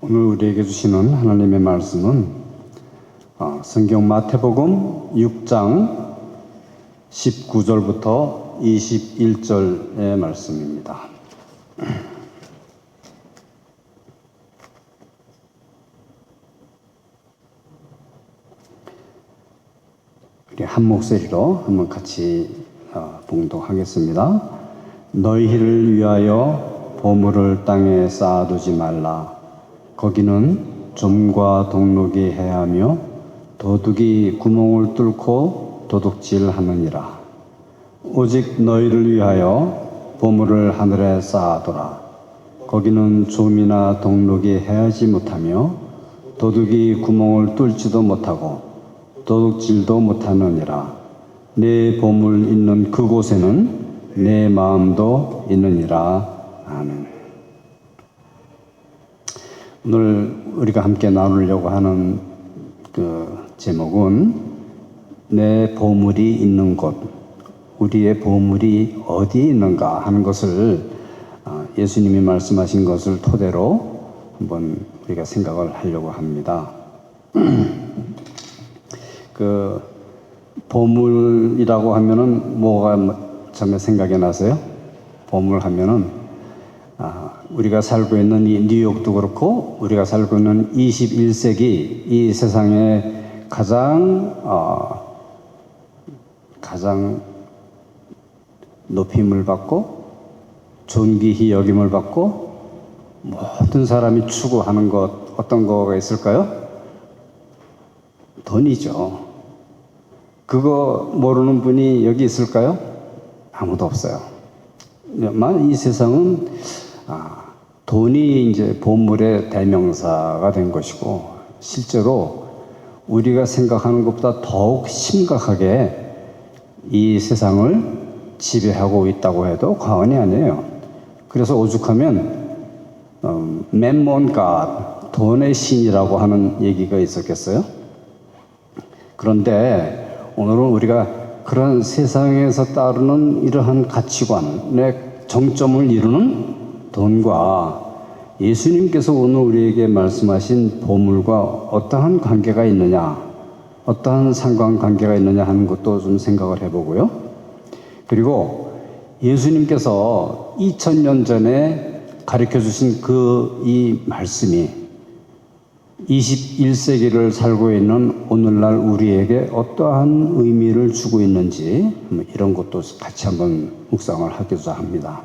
오늘 우리에게 주시는 하나님의 말씀은 성경 마태복음 6장 19절부터 21절의 말씀입니다. 우리 한 목소리로 한번 같이 봉독하겠습니다. 너희를 위하여 보물을 땅에 쌓아두지 말라. 거기는 좀과 동록이 해하며 도둑이 구멍을 뚫고 도둑질하느니라. 오직 너희를 위하여 보물을 하늘에 쌓아두라. 거기는 좀이나 동록이 해하지 못하며 도둑이 구멍을 뚫지도 못하고 도둑질도 못하느니라. 내 보물 있는 그곳에는 내 마음도 있느니라. 아멘. 오늘 우리가 함께 나누려고 하는 그 제목은 내 보물이 있는 곳, 우리의 보물이 어디에 있는가 하는 것을 예수님이 말씀하신 것을 토대로 한번 우리가 생각을 하려고 합니다. 그 보물이라고 하면은 뭐가 처음에 생각이 나세요? 보물 하면은 우리가 살고 있는 이 뉴욕도 그렇고 우리가 살고 있는 21세기 이 세상에 가장 높임을 받고 존귀히 여김을 받고 모든 사람이 추구하는 것 어떤 거가 있을까요? 돈이죠. 그거 모르는 분이 여기 있을까요? 아무도 없어요. 이 세상은 돈이 이제 보물의 대명사가 된 것이고 실제로 우리가 생각하는 것보다 더욱 심각하게 이 세상을 지배하고 있다고 해도 과언이 아니에요. 그래서 오죽하면 맴몬갓, 돈의 신이라고 하는 얘기가 있었겠어요? 그런데 오늘은 우리가 그런 세상에서 따르는 이러한 가치관의 정점을 이루는 돈과 예수님께서 오늘 우리에게 말씀하신 보물과 어떠한 관계가 있느냐, 어떠한 상관관계가 있느냐 하는 것도 좀 생각을 해보고요. 그리고 예수님께서 2000년 전에 가르쳐 주신 이 말씀이 21세기를 살고 있는 오늘날 우리에게 어떠한 의미를 주고 있는지 이런 것도 같이 한번 묵상을 하고자 합니다.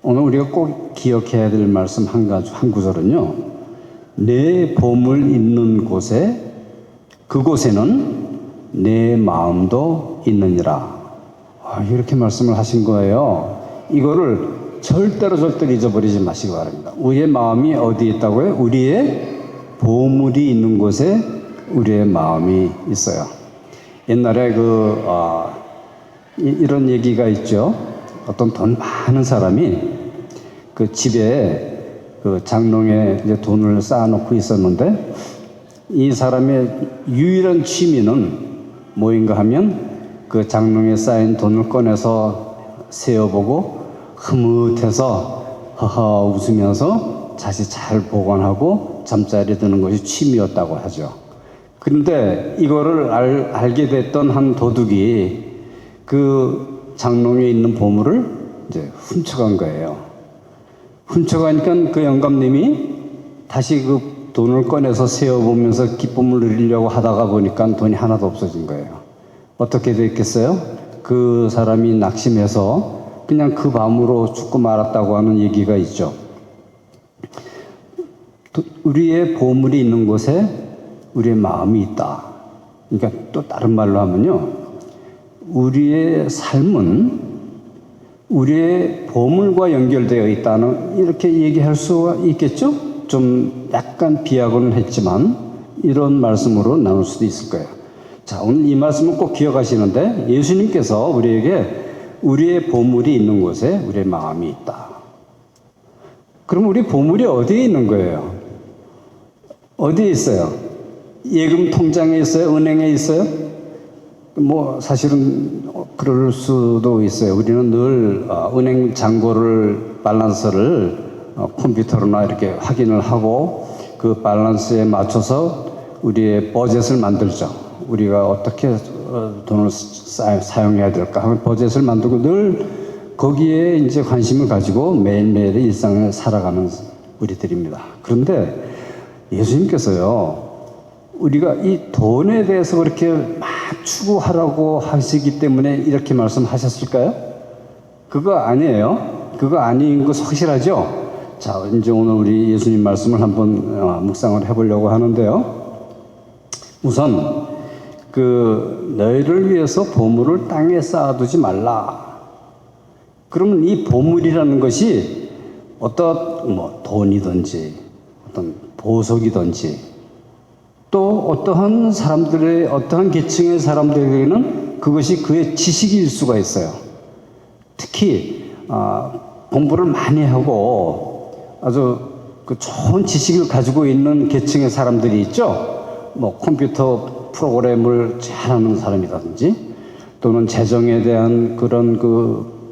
오늘 우리가 꼭 기억해야 될 말씀 한 구절은요. 내 보물 있는 곳에 그곳에는 내 마음도 있느니라. 이렇게 말씀을 하신 거예요. 이거를 절대로 잊어버리지 마시기 바랍니다. 우리의 마음이 어디에 있다고요? 우리의 보물이 있는 곳에 우리의 마음이 있어요. 옛날에 이런 얘기가 있죠. 어떤 돈 많은 사람이 그 집에 그 장롱에 이제 돈을 쌓아놓고 있었는데 이 사람의 유일한 취미는 뭐인가 하면 그 장롱에 쌓인 돈을 꺼내서 세어보고 흐뭇해서 허허 웃으면서 다시 잘 보관하고 잠자리에 드는 것이 취미였다고 하죠. 그런데 이거를 알게 됐던 한 도둑이 그 장롱에 있는 보물을 이제 훔쳐간 거예요. 훔쳐가니까 그 영감님이 다시 그 돈을 꺼내서 세어보면서 기쁨을 누리려고 하다가 보니까 돈이 하나도 없어진 거예요. 어떻게 됐겠어요? 그 사람이 낙심해서 그냥 그 밤으로 죽고 말았다고 하는 얘기가 있죠. 우리의 보물이 있는 곳에 우리의 마음이 있다. 그러니까 또 다른 말로 하면요. 우리의 삶은 우리의 보물과 연결되어 있다는 이렇게 얘기할 수가 있겠죠? 좀 약간 비약은 했지만 이런 말씀으로 나눌 수도 있을 거예요. 자, 오늘 이 말씀은 꼭 기억하시는데 예수님께서 우리에게 우리의 보물이 있는 곳에 우리의 마음이 있다. 그럼 우리 보물이 어디에 있는 거예요? 어디에 있어요? 예금 통장에 있어요? 은행에 있어요? 사실은 그럴 수도 있어요. 우리는 늘 은행 잔고를 밸런스를 컴퓨터로나 이렇게 확인을 하고 그 밸런스에 맞춰서 우리의 버젯을 만들죠. 우리가 어떻게 돈을 사용해야 될까 하는 버젯을 만들고 늘 거기에 이제 관심을 가지고 매일매일의 일상을 살아가는 우리들입니다. 그런데 예수님께서요, 우리가 이 돈에 대해서 그렇게 막 추구하라고 하시기 때문에 이렇게 말씀하셨을까요? 그거 아니에요. 그거 아닌 거 확실하죠? 자, 이제 오늘 우리 예수님 말씀을 한번 묵상을 해보려고 하는데요. 우선 너희를 위해서 보물을 땅에 쌓아두지 말라. 그러면 이 보물이라는 것이 어떤 돈이든지 어떤 보석이든지 또 어떠한 사람들의 어떠한 계층의 사람들에게는 그것이 그의 지식일 수가 있어요. 특히 공부를 많이 하고 아주 좋은 지식을 가지고 있는 계층의 사람들이 있죠. 컴퓨터 프로그램을 잘하는 사람이라든지 또는 재정에 대한 그런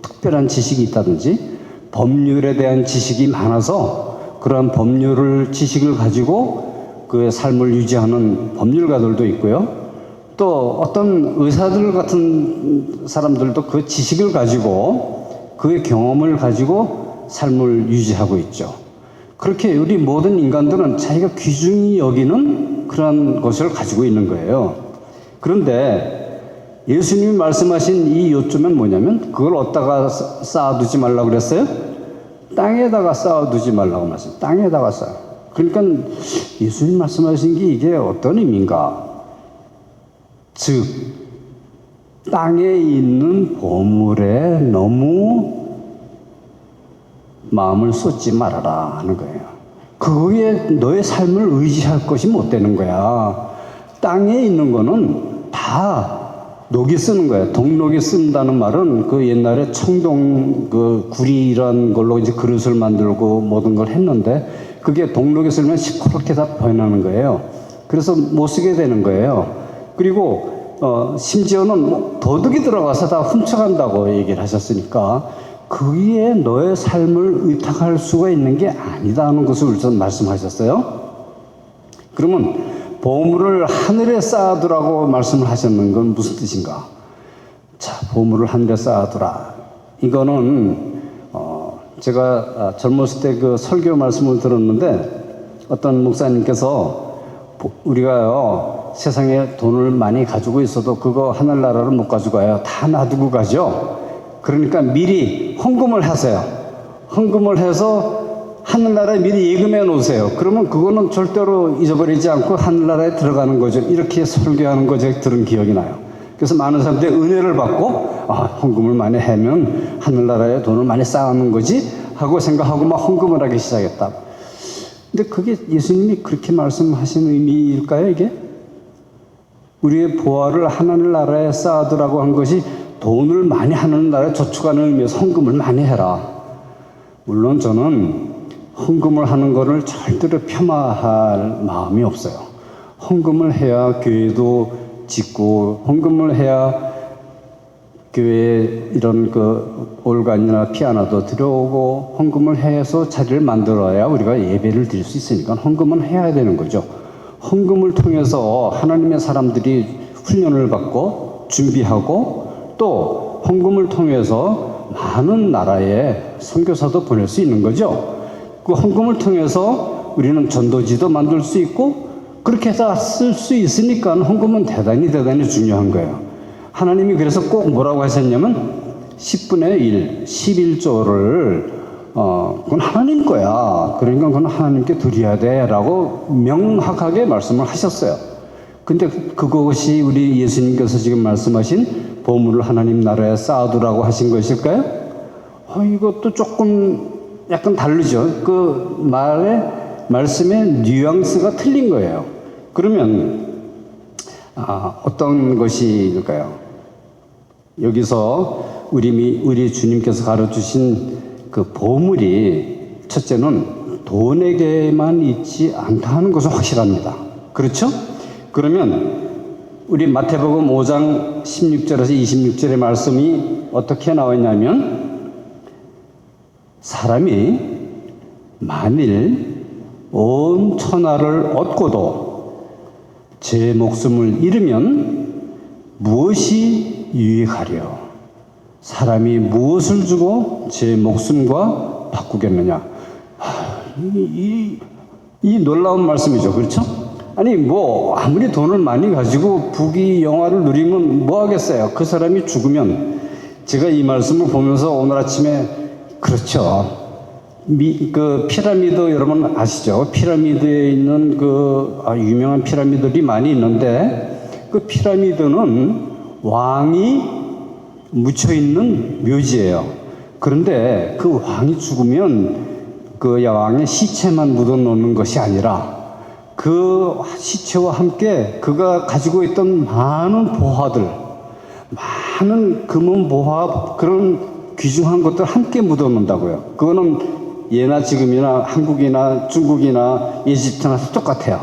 특별한 지식이 있다든지 법률에 대한 지식이 많아서 그러한 지식을 가지고 그의 삶을 유지하는 법률가들도 있고요. 또 어떤 의사들 같은 사람들도 그 지식을 가지고 그의 경험을 가지고 삶을 유지하고 있죠. 그렇게 우리 모든 인간들은 자기가 귀중히 여기는 그런 것을 가지고 있는 거예요. 그런데 예수님이 말씀하신 이 요점은 뭐냐면 그걸 어디다가 쌓아두지 말라고 그랬어요? 땅에다가 쌓아두지 말라고 말씀. 땅에다가 쌓아. 그러니까 예수님 말씀하신 게 이게 어떤 의미인가? 즉 땅에 있는 보물에 너무 마음을 쏟지 말아라 하는 거예요. 그거에 너의 삶을 의지할 것이 못 되는 거야. 땅에 있는 거는 다 녹이 쓰는 거예요. 동록이 쓴다는 말은 그 옛날에 청동 구리 이런 걸로 이제 그릇을 만들고 모든 걸 했는데 그게 동록이 쓰면 시커멓게 다 변하는 거예요. 그래서 못 쓰게 되는 거예요. 그리고 심지어는 도둑이 들어가서 다 훔쳐간다고 얘기를 하셨으니까 거기에 너의 삶을 의탁할 수가 있는 게 아니다는 것을 우선 말씀하셨어요. 그러면 보물을 하늘에 쌓아두라고 말씀을 하셨는 건 무슨 뜻인가? 자, 보물을 하늘에 쌓아두라. 이거는 제가 젊었을 때 그 설교 말씀을 들었는데 어떤 목사님께서 우리가요 세상에 돈을 많이 가지고 있어도 그거 하늘나라를 못 가져가요. 다 놔두고 가죠. 그러니까 미리 헌금을 하세요. 헌금을 해서 하늘나라에 미리 예금해 놓으세요. 그러면 그거는 절대로 잊어버리지 않고 하늘나라에 들어가는 거죠. 이렇게 설교하는 거 제가 들은 기억이 나요. 그래서 많은 사람들이 은혜를 받고 헌금을 많이 하면 하늘나라에 돈을 많이 쌓아놓는 거지 하고 생각하고 막 헌금을 하기 시작했다. 근데 그게 예수님이 그렇게 말씀하신 의미일까요, 이게? 우리의 보화를 하늘나라에 쌓아두라고 한 것이 돈을 많이 하늘나라에 저축하는 의미에서 헌금을 많이 해라. 물론 저는 헌금을 하는 것을 절대로 폄하할 마음이 없어요. 헌금을 해야 교회도 짓고 헌금을 해야 교회에 이런 올간이나 피아노도 들어오고 헌금을 해서 자리를 만들어야 우리가 예배를 드릴 수 있으니까 헌금은 해야 되는 거죠. 헌금을 통해서 하나님의 사람들이 훈련을 받고 준비하고 또 헌금을 통해서 많은 나라에 선교사도 보낼 수 있는 거죠. 그 헌금을 통해서 우리는 전도지도 만들 수 있고 그렇게 해서 쓸 수 있으니까 헌금은 대단히 중요한 거예요. 하나님이 그래서 꼭 뭐라고 하셨냐면 10분의 1, 11조를 그건 하나님 거야. 그러니까 그건 하나님께 드려야 돼 라고 명확하게 말씀을 하셨어요. 근데 그것이 우리 예수님께서 지금 말씀하신 보물을 하나님 나라에 쌓아두라고 하신 것일까요? 이것도 조금 약간 다르죠. 그 말씀의 뉘앙스가 틀린 거예요. 그러면 어떤 것일까요? 여기서 우리 주님께서 가르치신 그 보물이 첫째는 돈에게만 있지 않다는 것은 확실합니다. 그렇죠? 그러면 우리 마태복음 5장 16절에서 26절의 말씀이 어떻게 나와 있냐면 사람이 만일 온 천하를 얻고도 제 목숨을 잃으면 무엇이 유익하려? 사람이 무엇을 주고 제 목숨과 바꾸겠느냐? 이 놀라운 말씀이죠. 그렇죠? 아니 뭐 아무리 돈을 많이 가지고 부귀영화를 누리면 뭐 하겠어요? 그 사람이 죽으면. 제가 이 말씀을 보면서 오늘 아침에 그렇죠. 그 피라미드 여러분 아시죠? 피라미드에 있는 유명한 피라미드들이 많이 있는데 그 피라미드는 왕이 묻혀 있는 묘지예요. 그런데 그 왕이 죽으면 그 왕의 시체만 묻어 놓는 것이 아니라 그 시체와 함께 그가 가지고 있던 많은 보화들, 많은 금은 보화, 그런 귀중한 것들 함께 묻어 놓는다고요. 그거는 예나 지금이나 한국이나 중국이나 이집트나 똑같아요.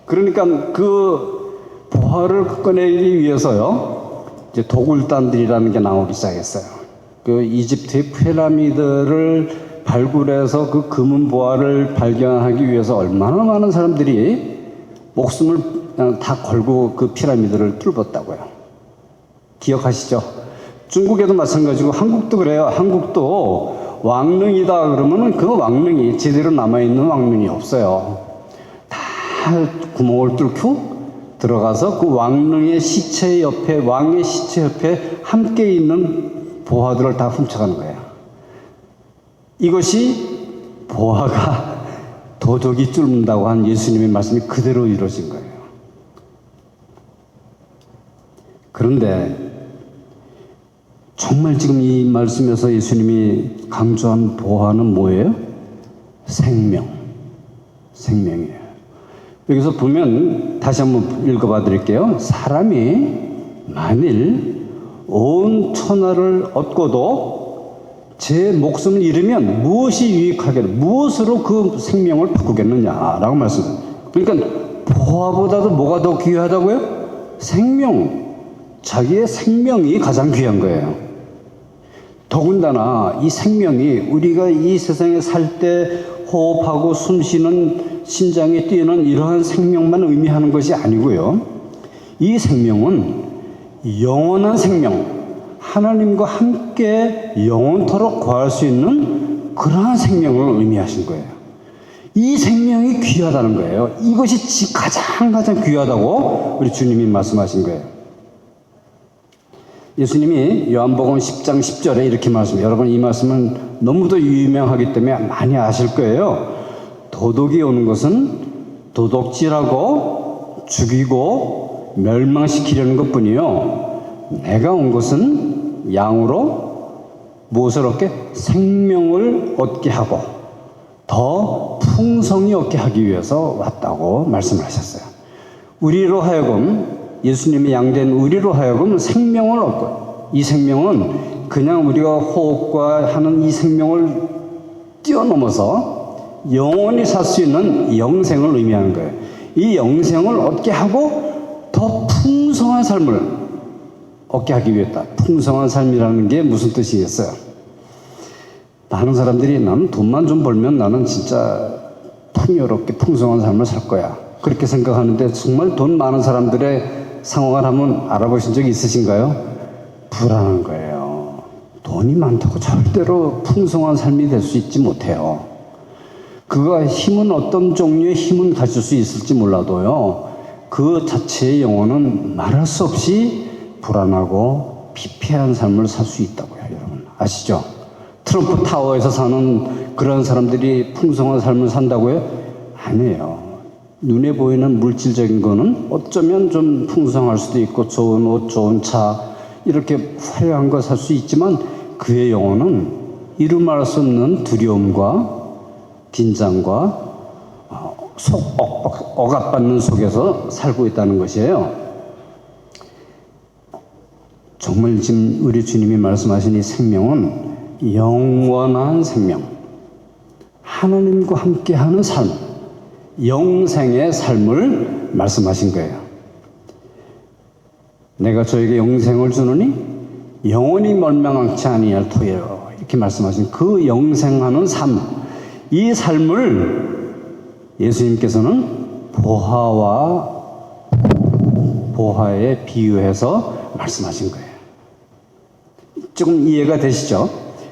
그러니까 그 보화를 꺼내기 위해서요, 이제 도굴단들이라는 게 나오기 시작했어요. 그 이집트의 피라미드를 발굴해서 그 금은 보화를 발견하기 위해서 얼마나 많은 사람들이 목숨을 다 걸고 그 피라미드를 뚫었다고요. 기억하시죠? 중국에도 마찬가지고 한국도 그래요. 한국도 왕릉이다 그러면은 그 왕릉이 제대로 남아있는 왕릉이 없어요. 다 구멍을 뚫고 들어가서 그 왕릉의 시체 옆에, 왕의 시체 옆에 함께 있는 보화들을 다 훔쳐가는 거예요. 이것이 보화가 도둑이 뚫는다고 한 예수님의 말씀이 그대로 이루어진 거예요. 그런데 정말 지금 이 말씀에서 예수님이 강조한 보화는 뭐예요? 생명이에요. 여기서 보면 다시 한번 읽어봐 드릴게요. 사람이 만일 온 천하를 얻고도 제 목숨을 잃으면 무엇이 유익하겠느냐, 무엇으로 그 생명을 바꾸겠느냐라고 말씀합니다. 그러니까 보화보다도 뭐가 더 귀하다고요? 생명, 자기의 생명이 가장 귀한 거예요. 더군다나 이 생명이 우리가 이 세상에 살 때 호흡하고 숨쉬는 심장이 뛰는 이러한 생명만 의미하는 것이 아니고요. 이 생명은 영원한 생명, 하나님과 함께 영원토록 거할 수 있는 그러한 생명을 의미하신 거예요. 이 생명이 귀하다는 거예요. 이것이 가장 귀하다고 우리 주님이 말씀하신 거예요. 예수님이 요한복음 10장 10절에 이렇게 말씀해요. 여러분 이 말씀은 너무도 유명하기 때문에 많이 아실 거예요. 도둑이 오는 것은 도둑질하고 죽이고 멸망시키려는 것뿐이요. 내가 온 것은 양으로 무엇을 얻게? 생명을 얻게 하고 더 풍성히 얻게 하기 위해서 왔다고 말씀을 하셨어요. 우리로 하여금, 예수님의 양된 우리로 하여금 생명을 얻고, 이 생명은 그냥 우리가 호흡과 하는 이 생명을 뛰어넘어서 영원히 살 수 있는 영생을 의미하는 거예요. 이 영생을 얻게 하고 더 풍성한 삶을 얻게 하기 위해다. 풍성한 삶이라는 게 무슨 뜻이겠어요? 많은 사람들이 나는 돈만 좀 벌면 나는 진짜 풍요롭게 풍성한 삶을 살 거야. 그렇게 생각하는데 정말 돈 많은 사람들의 상황을 한번 알아보신 적이 있으신가요? 불안한 거예요. 돈이 많다고 절대로 풍성한 삶이 될 수 있지 못해요. 그가 힘은 어떤 종류의 힘은 가질 수 있을지 몰라도요. 그 자체의 영혼은 말할 수 없이 불안하고 피폐한 삶을 살 수 있다고요. 여러분 아시죠? 트럼프 타워에서 사는 그런 사람들이 풍성한 삶을 산다고요? 아니에요. 눈에 보이는 물질적인 거는 어쩌면 좀 풍성할 수도 있고 좋은 옷, 좋은 차 이렇게 화려한 거 살 수 있지만 그의 영혼은 이루 말할 수 없는 두려움과 긴장과 억압받는 속에서 살고 있다는 것이에요. 정말 지금 우리 주님이 말씀하신 이 생명은 영원한 생명, 하나님과 함께하는 삶, 영생의 삶을 말씀하신 거예요. 내가 저에게 영생을 주느니 영원히 멸망하지 아니할 터이요. 이렇게 말씀하신 그 영생하는 삶, 이 삶을 예수님께서는 보화에 비유해서 말씀하신 거예요. 조금 이해가 되시죠?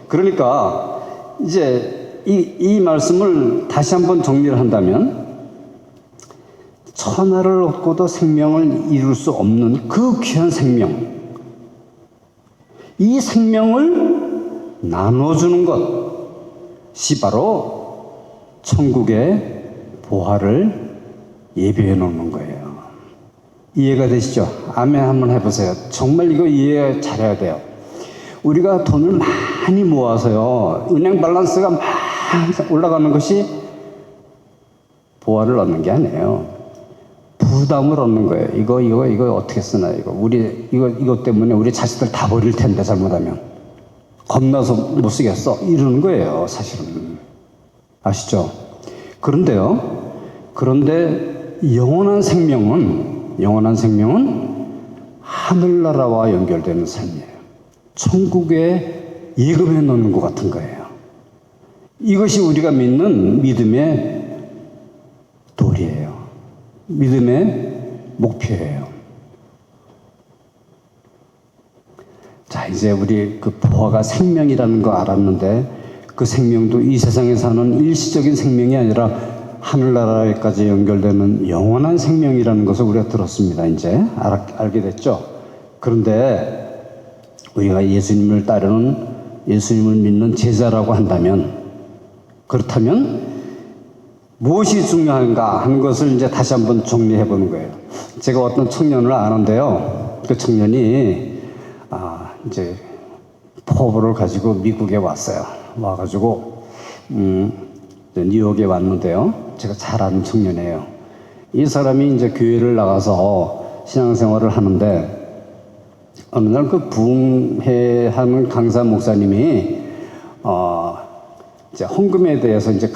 그러니까 이제 이 말씀을 다시 한번 정리를 한다면, 천하를 얻고도 생명을 이룰 수 없는 그 귀한 생명, 이 생명을 나눠주는 것이 바로 천국의 보화를 예비해 놓는 거예요. 이해가 되시죠? 아멘 한번 해보세요. 정말 이거 이해 잘해야 돼요. 우리가 돈을 많이 모아서요, 은행 밸런스가 막 올라가는 것이 보화를 얻는 게 아니에요. 부담을 얻는 거예요. 이거 어떻게 쓰나, 이것 때문에 우리 자식들 다 버릴 텐데, 잘못하면. 겁나서 못 쓰겠어. 이러는 거예요, 사실은. 아시죠? 그런데 영원한 생명은 하늘나라와 연결되는 삶이에요. 천국에 예금해 놓는 것 같은 거예요. 이것이 우리가 믿는 믿음의 도리예요. 믿음의 목표예요. 자, 이제 우리 그 보화가 생명이라는 거 알았는데, 그 생명도 이 세상에 사는 일시적인 생명이 아니라 하늘나라에까지 연결되는 영원한 생명이라는 것을 우리가 들었습니다. 이제 알게 됐죠. 그런데 우리가 예수님을 따르는, 예수님을 믿는 제자라고 한다면, 그렇다면 무엇이 중요한가 하는 것을 이제 다시 한번 정리해 보는 거예요. 제가 어떤 청년을 아는데요. 그 청년이 이제 포부를 가지고 미국에 왔어요. 와가지고 뉴욕에 왔는데요. 제가 잘 아는 청년이에요. 이 사람이 이제 교회를 나가서 신앙생활을 하는데, 어느 날 그 부흥회하는 강사 목사님이 이제 헌금에 대해서 이제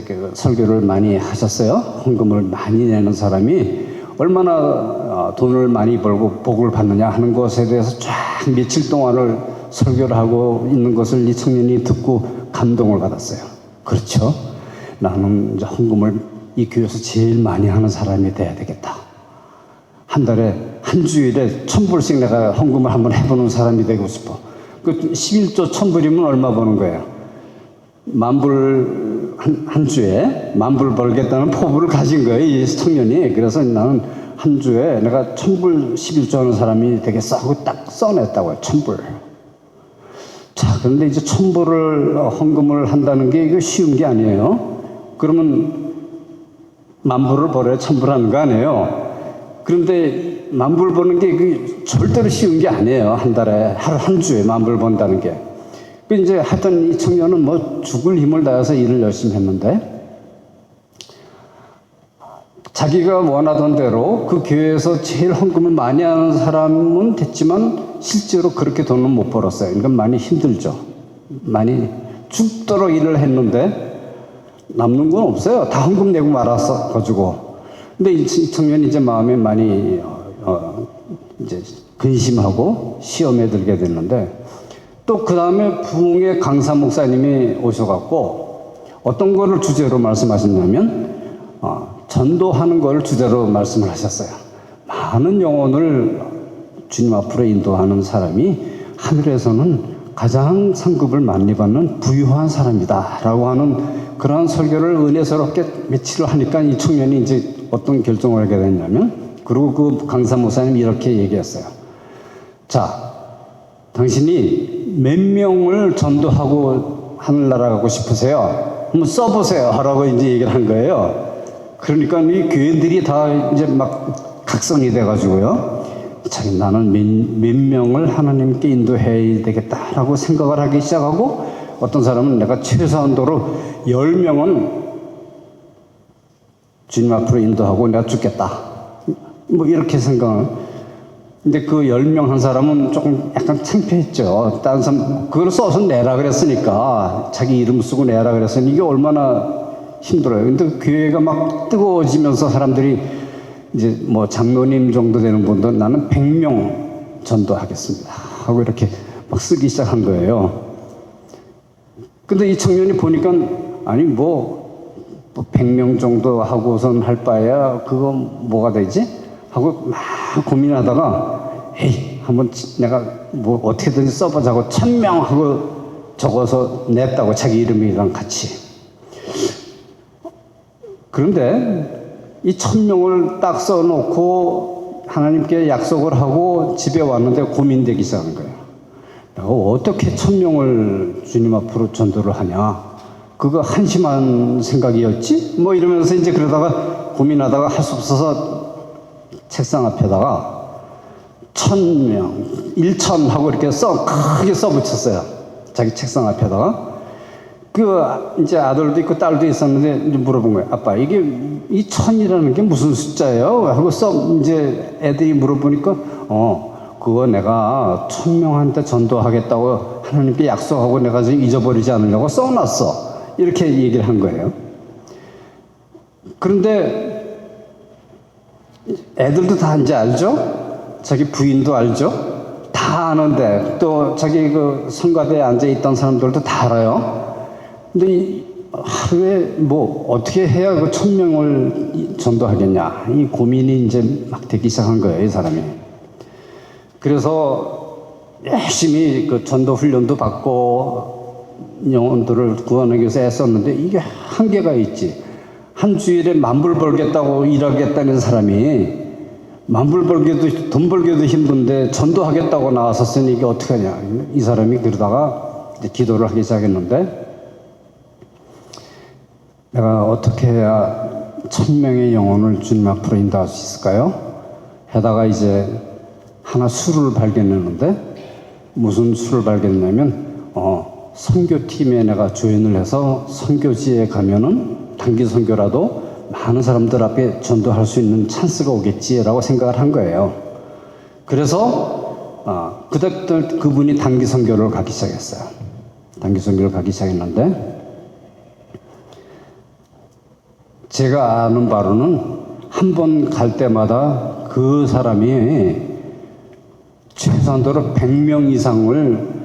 그 설교를 많이 하셨어요. 헌금을 많이 내는 사람이 얼마나 돈을 많이 벌고 복을 받느냐 하는 것에 대해서 쫙 며칠 동안을 설교를 하고 있는 것을 이 청년이 듣고 감동을 받았어요. 그렇죠? 나는 이제 헌금을 이 교회에서 제일 많이 하는 사람이 돼야 되겠다. 한 주일에 1,000불씩 내가 헌금을 한번 해보는 사람이 되고 싶어. 그 11조 1,000불이면 얼마 버는 거예요? 10,000불 한 주에 10,000불 벌겠다는 포부를 가진 거예요, 이 청년이. 그래서 나는 한 주에 내가 1,000불 11조 하는 사람이 되겠어 하고 딱 써냈다고요. 1,000불. 자, 그런데 이제 1,000불을 헌금을 한다는 게 이거 쉬운 게 아니에요. 그러면 10,000불을 벌어야 1,000불 하는 거 아니에요. 그런데 10,000불 버는 게 절대로 쉬운 게 아니에요. 한 달에, 한 주에 10,000불 번다는 게. 그 이제 하여튼 이 청년은 뭐 죽을 힘을 다해서 일을 열심히 했는데, 자기가 원하던 대로 그 교회에서 제일 헌금을 많이 하는 사람은 됐지만 실제로 그렇게 돈은 못 벌었어요. 그러니까 많이 힘들죠. 많이 죽도록 일을 했는데 남는 건 없어요. 다 헌금 내고 말았어 가지고. 근데 이 청년이 이제 마음에 많이 이제 근심하고 시험에 들게 됐는데, 또 그 다음에 부흥의 강사 목사님이 오셔갖고 어떤 거를 주제로 말씀하셨냐면, 전도하는 걸 주제로 말씀을 하셨어요. 많은 영혼을 주님 앞으로 인도하는 사람이 하늘에서는 가장 상급을 많이 받는 부유한 사람이다 라고 하는 그러한 설교를 은혜스럽게 며칠을 하니까 이 청년이 이제 어떤 결정을 하게 됐냐면, 그리고 그 강사 목사님이 이렇게 얘기했어요. 자, 당신이 몇 명을 전도하고 하늘나라 가고 싶으세요? 한번 써보세요 라고 이제 얘기를 한 거예요. 그러니까 이 교인들이 다 이제 막 각성이 돼가지고요, 자기 나는 몇 명을 하나님께 인도해야 되겠다라고 생각을 하기 시작하고, 어떤 사람은 내가 최소한도로 10명은 주님 앞으로 인도하고 내가 죽겠다, 뭐 이렇게 생각을. 근데 그 10명 한 사람은 조금 약간 창피했죠. 다른 사람 그걸 써서 내라 그랬으니까, 자기 이름 쓰고 내라 그랬으니 이게 얼마나 힘들어요. 근데 교회가 막 뜨거워지면서 사람들이 이제 뭐 장로님 정도 되는 분들 나는 100명 전도하겠습니다 하고 이렇게 막 쓰기 시작한 거예요. 근데 이 청년이 보니까 아니 뭐 100명 정도 하고선 할 바에야 그거 뭐가 되지? 하고 막 고민하다가 에이 한번 내가 뭐 어떻게든지 써보자고 1000명 하고 적어서 냈다고 자기 이름이랑 같이. 그런데 이 1000명을 딱 써놓고 하나님께 약속을 하고 집에 왔는데 고민되기 시작한 거예요. 내가 어떻게 1000명을 주님 앞으로 전도를 하냐? 그거 한심한 생각이었지? 뭐 이러면서 이제 그러다가 고민하다가 할 수 없어서 책상 앞에다가 1000명, 1000 하고 이렇게 크게 써붙였어요. 자기 책상 앞에다가. 이제 아들도 있고 딸도 있었는데 이제 물어본 거예요. 아빠, 이게 이 1000이라는 게 무슨 숫자예요? 하고 이제 애들이 물어보니까, 그거 내가 1000명한테 전도하겠다고 하나님께 약속하고 내가 지금 잊어버리지 않으려고 써놨어. 이렇게 얘기를 한 거예요. 그런데 애들도 다 이제 알죠? 자기 부인도 알죠? 다 아는데 또 자기 그 성가대에 앉아있던 사람들도 다 알아요. 근데 하루에 뭐 어떻게 해야 그 1000명을 전도하겠냐 이 고민이 이제 막 되기 시작한 거예요, 이 사람이. 그래서 열심히 그 전도 훈련도 받고 영혼들을 구원하기 위해서 애썼는데 이게 한계가 있지. 한 주일에 10,000불 벌겠다고 일하겠다는 사람이 10,000불 벌기도 돈 벌기도 힘든데 전도하겠다고 나왔었으니 이게 어떻게 하냐. 이 사람이 그러다가 이제 기도를 하기 시작했는데 내가 어떻게 해야 1000명의 영혼을 주님 앞으로 인도할 수 있을까요? 하다가 이제 하나 수를 발견했는데 무슨 수를 발견했냐면 선교팀에 내가 조인을 해서 선교지에 가면은 단기 선교라도 많은 사람들 앞에 전도할 수 있는 찬스가 오겠지라고 생각을 한 거예요. 그래서 그때부터 그분이 단기 선교를 가기 시작했어요. 단기 선교를 가기 시작했는데 제가 아는 바로는 한 번 갈 때마다 그 사람이 최소한도로 100명 이상을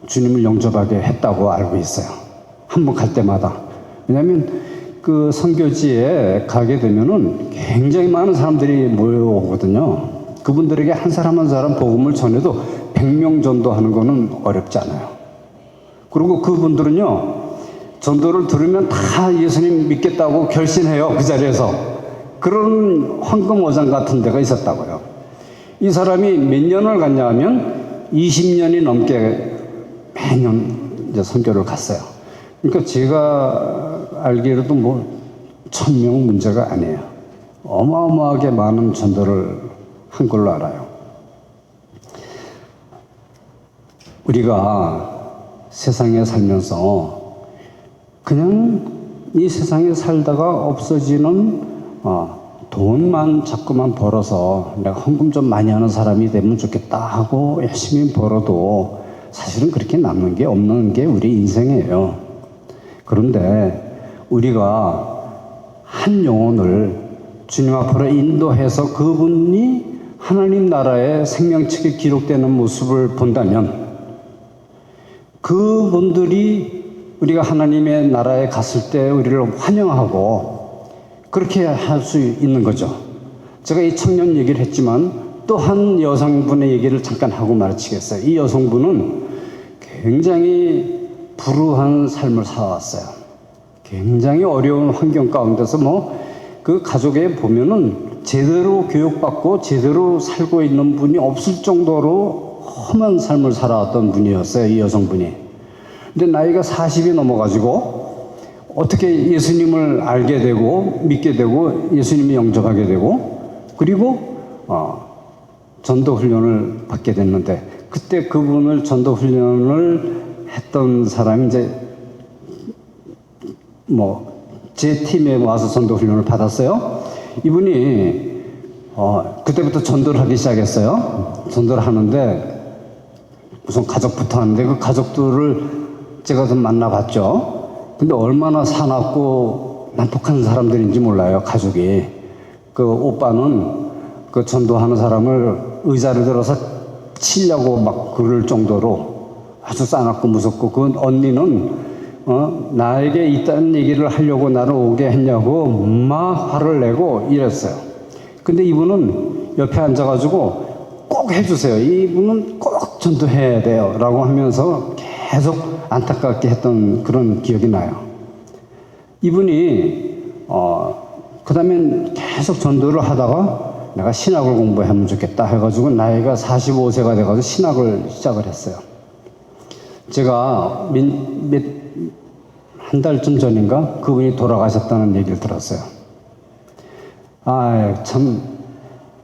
주님을 영접하게 했다고 알고 있어요. 한 번 갈 때마다. 왜냐하면 그 선교지에 가게 되면은 굉장히 많은 사람들이 모여오거든요. 그분들에게 한 사람 한 사람 복음을 전해도 100명 전도하는 거는 어렵지 않아요. 그리고 그분들은요, 전도를 들으면 다 예수님 믿겠다고 결심해요. 그 자리에서. 그런 황금어장 같은 데가 있었다고요. 이 사람이 몇 년을 갔냐 하면 20년이 넘게 매년 이제 선교를 갔어요. 그러니까 제가 알기로도 뭐 1000명 문제가 아니에요. 어마어마하게 많은 전도를 한 걸로 알아요. 우리가 세상에 살면서 그냥 이 세상에 살다가 없어지는 돈만 자꾸만 벌어서 내가 헌금 좀 많이 하는 사람이 되면 좋겠다 하고 열심히 벌어도 사실은 그렇게 남는 게 없는 게 우리 인생이에요. 그런데 우리가 한 영혼을 주님 앞으로 인도해서 그분이 하나님 나라의 생명책에 기록되는 모습을 본다면 그분들이 우리가 하나님의 나라에 갔을 때 우리를 환영하고 그렇게 할 수 있는 거죠. 제가 이 청년 얘기를 했지만 또 한 여성분의 얘기를 잠깐 하고 마치겠어요. 이 여성분은 굉장히 불우한 삶을 살아왔어요. 굉장히 어려운 환경 가운데서 그 가족에 보면은 제대로 교육받고 제대로 살고 있는 분이 없을 정도로 험한 삶을 살아왔던 분이었어요. 이 여성분이. 근데 나이가 40이 넘어가지고 어떻게 예수님을 알게 되고 믿게 되고 예수님이 영접하게 되고 그리고 전도 훈련을 받게 됐는데 그때 그분을 전도 훈련을 했던 사람이 이제 제 팀에 와서 전도 훈련을 받았어요. 이분이 그때부터 전도를 하기 시작했어요. 전도를 하는데 우선 가족부터 하는데 그 가족들을 제가 좀 만나봤죠. 근데 얼마나 사납고 난폭한 사람들인지 몰라요, 가족이. 그 오빠는 그 전도하는 사람을 의자를 들어서 치려고 막 그럴 정도로 아주 싸납고 무섭고 그 언니는 나에게 있다는 얘기를 하려고 나를 오게 했냐고 막 화를 내고 이랬어요. 근데 이분은 옆에 앉아가지고 꼭 해주세요. 이분은 꼭 전도해야 돼요. 라고 하면서 계속 안타깝게 했던 그런 기억이 나요. 이분이 그 다음엔 계속 전도를 하다가 내가 신학을 공부하면 좋겠다 해가지고 나이가 45세가 돼가지고 신학을 시작을 했어요. 제가 한 달쯤 전인가 그분이 돌아가셨다는 얘기를 들었어요. 참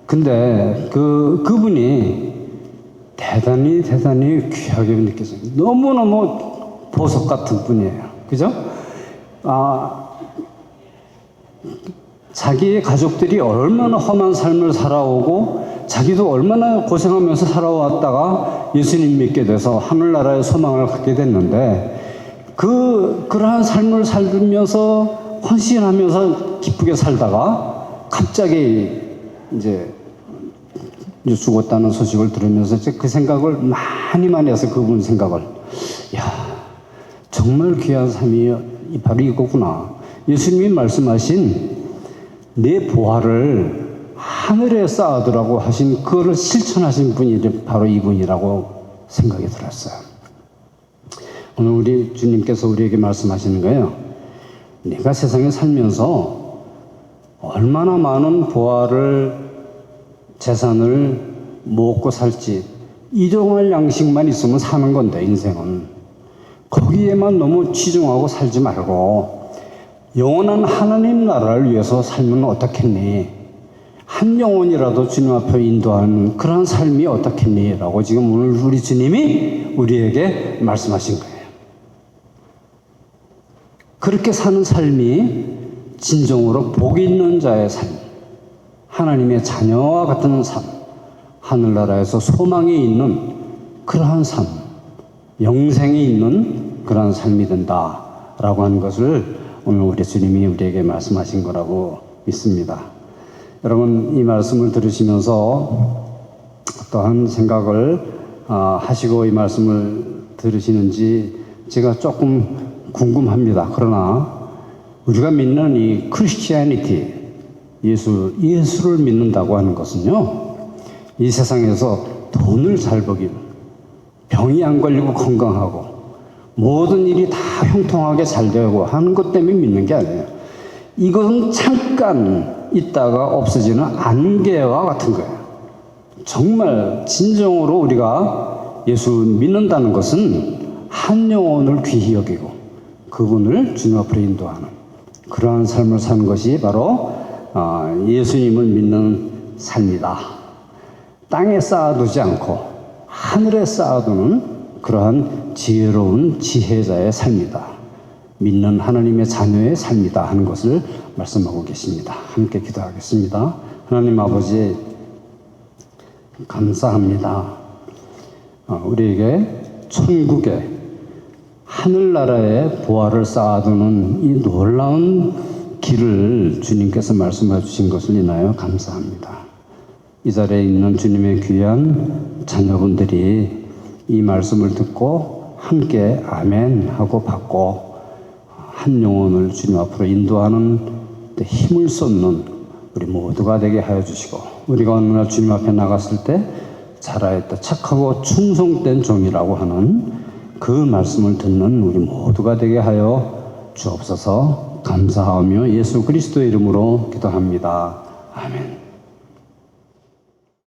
근데 그분이 대단히 귀하게 느껴져요. 너무너무 보석 같은 분이에요. 그죠? 자기의 가족들이 얼마나 험한 삶을 살아오고 자기도 얼마나 고생하면서 살아왔다가 예수님 믿게 돼서 하늘나라의 소망을 갖게 됐는데 그러한 삶을 살면서 헌신하면서 기쁘게 살다가 갑자기 이제 죽었다는 소식을 들으면서 그 생각을 많이 해서 그분 생각을 정말 귀한 삶이 바로 이거구나. 예수님이 말씀하신 내 보화를 하늘에 쌓아두라고 하신 그거를 실천하신 분이 바로 이분이라고 생각이 들었어요. 오늘 우리 주님께서 우리에게 말씀하시는 거예요. 내가 세상에 살면서 얼마나 많은 보화를 재산을 모으고 살지 일용할 양식만 있으면 사는 건데 인생은 거기에만 너무 치중하고 살지 말고 영원한 하나님 나라를 위해서 살면 어떻겠니? 한 영혼이라도 주님 앞에 인도하는 그런 삶이 어떻겠니? 라고 지금 오늘 우리 주님이 우리에게 말씀하신 거예요. 그렇게 사는 삶이 진정으로 복 있는 자의 삶, 하나님의 자녀와 같은 삶, 하늘나라에서 소망이 있는 그러한 삶, 영생이 있는 그러한 삶이 된다라고 하는 것을 오늘 우리 주님이 우리에게 말씀하신 거라고 믿습니다. 여러분 이 말씀을 들으시면서 어떠한 생각을 하시고 이 말씀을 들으시는지 제가 조금 궁금합니다. 그러나 우리가 믿는 이 크리스티애니티, 예수를 믿는다고 하는 것은요, 이 세상에서 돈을 잘 벌기, 병이 안 걸리고 건강하고 모든 일이 다 형통하게 잘 되고 하는 것 때문에 믿는 게 아니에요. 이것은 잠깐 있다가 없어지는 안개와 같은 거예요. 정말 진정으로 우리가 예수 믿는다는 것은 한 영혼을 귀히 여기고 그분을 주님 앞으로 인도하는 그러한 삶을 사는 것이 바로 예수님을 믿는 삶이다. 땅에 쌓아두지 않고 하늘에 쌓아두는 그러한 지혜로운 지혜자의 삶이다. 믿는 하나님의 자녀의 삶이다 하는 것을 말씀하고 계십니다. 함께 기도하겠습니다. 하나님 아버지 감사합니다. 우리에게 천국에 하늘나라에 보화를 쌓아두는 이 놀라운 길을 주님께서 말씀해 주신 것을 인하여 감사합니다. 이 자리에 있는 주님의 귀한 자녀분들이 이 말씀을 듣고 함께 아멘 하고 받고 한 영혼을 주님 앞으로 인도하는 힘을 쏟는 우리 모두가 되게 하여 주시고 우리가 어느 날 주님 앞에 나갔을 때 잘하였다 착하고 충성된 종이라고 하는 그 말씀을 듣는 우리 모두가 되게 하여 주옵소서. 감사하며 예수 그리스도의 이름으로 기도합니다. 아멘.